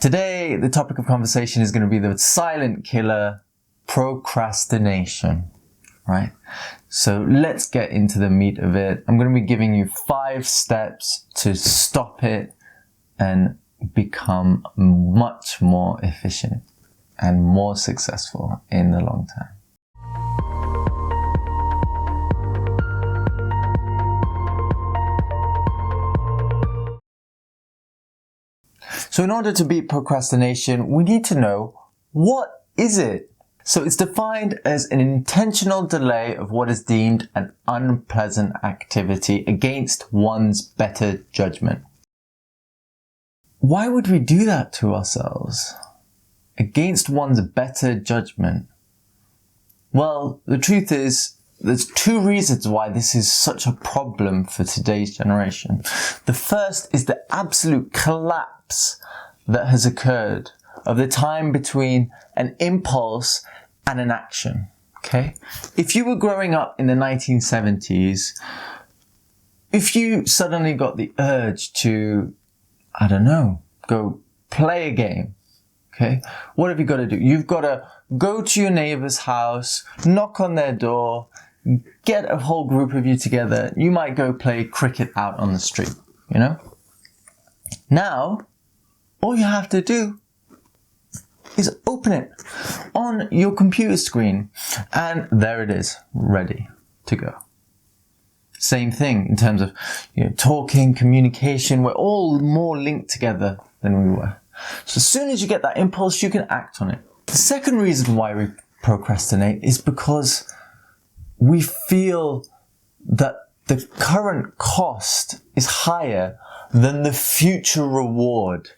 Today, the topic of conversation is going to be the silent killer, procrastination, right? So let's get into the meat of it. I'm going to be giving you 5 steps to stop it and become much more efficient and more successful in the long term. So in order to beat procrastination, we need to know, what is it? So it's defined as an intentional delay of what is deemed an unpleasant activity against one's better judgment. Why would we do that to ourselves? Against one's better judgment? Well, the truth is, there's 2 reasons why this is such a problem for today's generation. The first is the absolute collapse that has occurred of the time between an impulse and an action. Okay? If you were growing up in the 1970s, if you suddenly got the urge to, I don't know, go play a game, okay? What have you got to do? You've got to go to your neighbor's house, knock on their door, get a whole group of you together. You might go play cricket out on the street, you know? Now, all you have to do is open it on your computer screen, and there it is, ready to go. Same thing in terms of, talking, communication. We're all more linked together than we were. So as soon as you get that impulse, you can act on it. The second reason why we procrastinate is because we feel that the current cost is higher than the future reward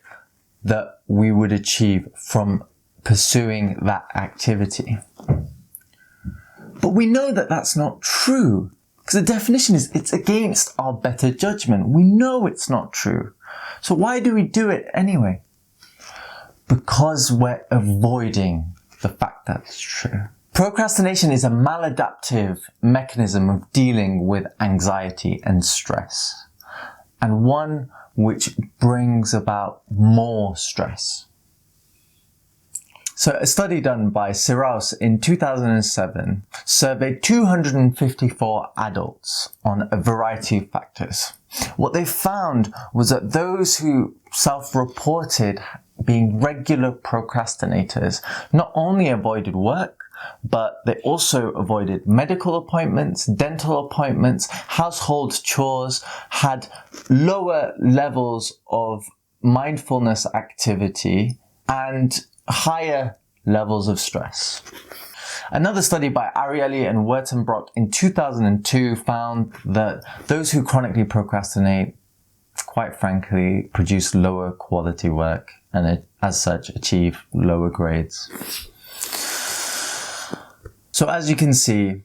that we would achieve from pursuing that activity. But we know that that's not true, because the definition is it's against our better judgment. We know it's not true. So why do we do it anyway? Because we're avoiding the fact that it's true. Procrastination is a maladaptive mechanism of dealing with anxiety and stress, and one which brings about more stress. So a study done by Sermed in 2007 surveyed 254 adults on a variety of factors. What they found was that those who self-reported being regular procrastinators not only avoided work, but they also avoided medical appointments, dental appointments, household chores, had lower levels of mindfulness activity, and higher levels of stress. Another study by Ariely and Wertenbrock in 2002 found that those who chronically procrastinate, quite frankly, produce lower quality work and as such achieve lower grades. So as you can see,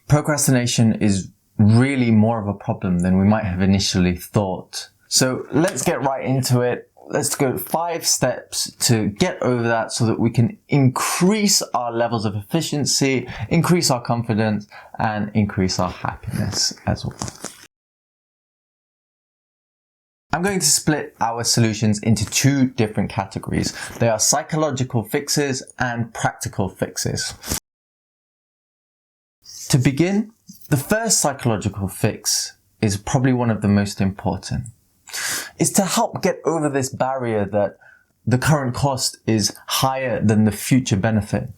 procrastination is really more of a problem than we might have initially thought. So let's get right into it. Let's go 5 steps to get over that so that we can increase our levels of efficiency, increase our confidence, and increase our happiness as well. I'm going to split our solutions into 2 different categories. They are psychological fixes and practical fixes. To begin, the first psychological fix is probably one of the most important. It's to help get over this barrier that the current cost is higher than the future benefit.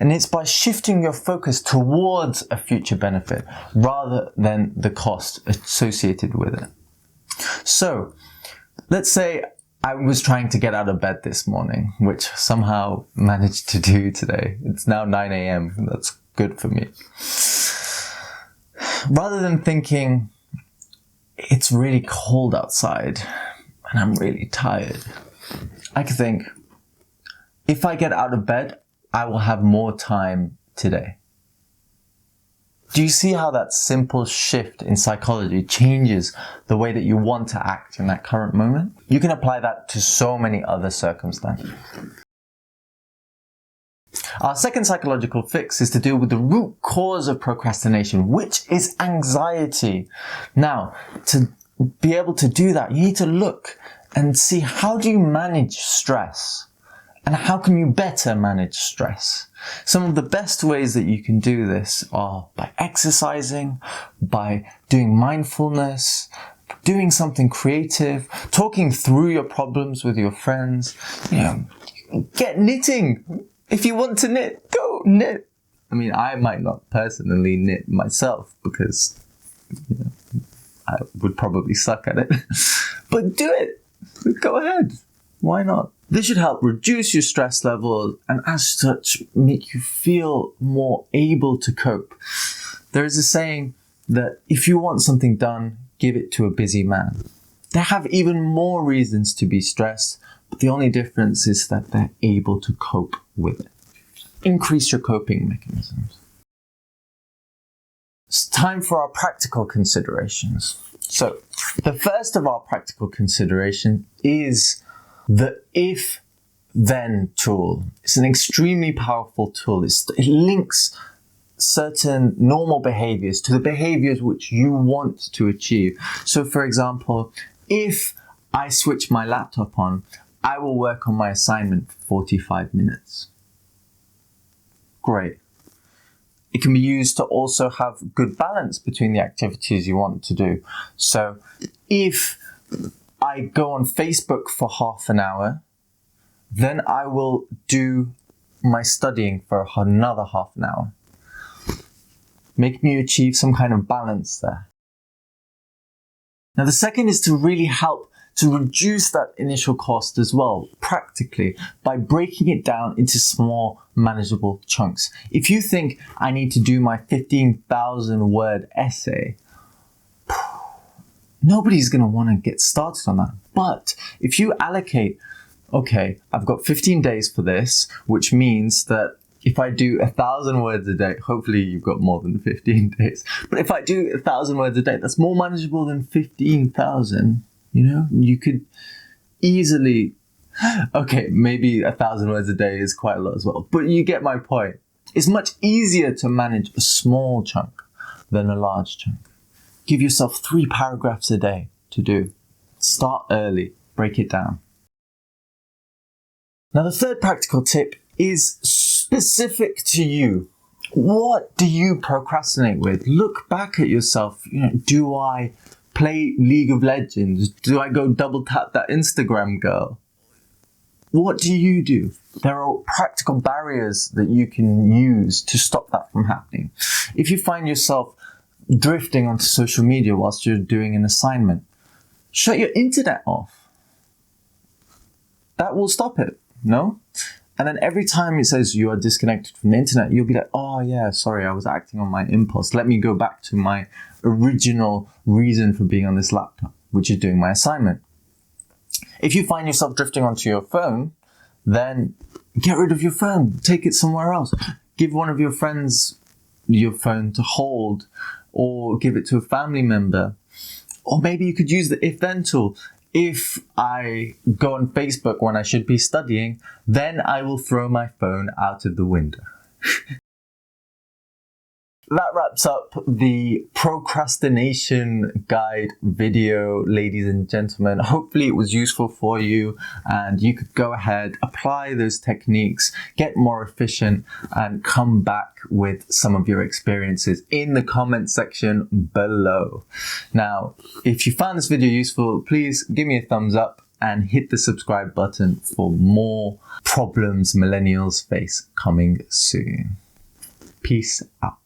And it's by shifting your focus towards a future benefit rather than the cost associated with it. So, let's say I was trying to get out of bed this morning, which somehow managed to do today. It's now 9 a.m. That's good for me. Rather than thinking, it's really cold outside and I'm really tired, I could think, if I get out of bed, I will have more time today. Do you see how that simple shift in psychology changes the way that you want to act in that current moment? You can apply that to so many other circumstances. Our second psychological fix is to deal with the root cause of procrastination, which is anxiety. Now, to be able to do that, you need to look and see, how do you manage stress? And how can you better manage stress? Some of the best ways that you can do this are by exercising, by doing mindfulness, doing something creative, talking through your problems with your friends. Get knitting. If you want to knit, go knit. I mean, I might not personally knit myself because I would probably suck at it. But do it. Go ahead. Why not? This should help reduce your stress levels and as such make you feel more able to cope. There is a saying that if you want something done, give it to a busy man. They have even more reasons to be stressed, but the only difference is that they're able to cope with it. Increase your coping mechanisms. It's time for our practical considerations. So, the first of our practical consideration is the if-then tool. It's an extremely powerful tool. It links certain normal behaviors to the behaviors which you want to achieve. So, for example, if I switch my laptop on, I will work on my assignment for 45 minutes. Great. It can be used to also have good balance between the activities you want to do. So if I go on Facebook for half an hour, then I will do my studying for another half an hour. Make me achieve some kind of balance there. Now the second is to really help to reduce that initial cost as well, practically, by breaking it down into small, manageable chunks. If you think I need to do my 15,000 word essay, nobody's going to want to get started on that. But if you allocate, okay, I've got 15 days for this, which means that if I do 1,000 words a day, hopefully you've got more than 15 days, but if I do 1,000 words a day, that's more manageable than 15,000. You could easily, okay, maybe 1,000 words a day is quite a lot as well, but you get my point. It's much easier to manage a small chunk than a large chunk. Give yourself 3 paragraphs a day to do. Start early, break it down. Now the third practical tip is specific to you. What do you procrastinate with? Look back at yourself. Do I play League of Legends? Do I go double tap that Instagram girl? What do you do? There are practical barriers that you can use to stop that from happening. If you find yourself drifting onto social media whilst you're doing an assignment, shut your internet off. That will stop it, no? And then every time it says you are disconnected from the internet, you'll be like, oh yeah, sorry, I was acting on my impulse. Let me go back to my original reason for being on this laptop, which is doing my assignment. If you find yourself drifting onto your phone, then get rid of your phone. Take it somewhere else. Give one of your friends your phone to hold, or give it to a family member. Or maybe you could use the if-then tool. If I go on Facebook when I should be studying, then I will throw my phone out of the window. That wraps up the procrastination guide video, ladies and gentlemen. Hopefully it was useful for you and you could go ahead, apply those techniques, get more efficient, and come back with some of your experiences in the comment section below. Now, if you found this video useful, please give me a thumbs up and hit the subscribe button for more problems millennials face coming soon. Peace out.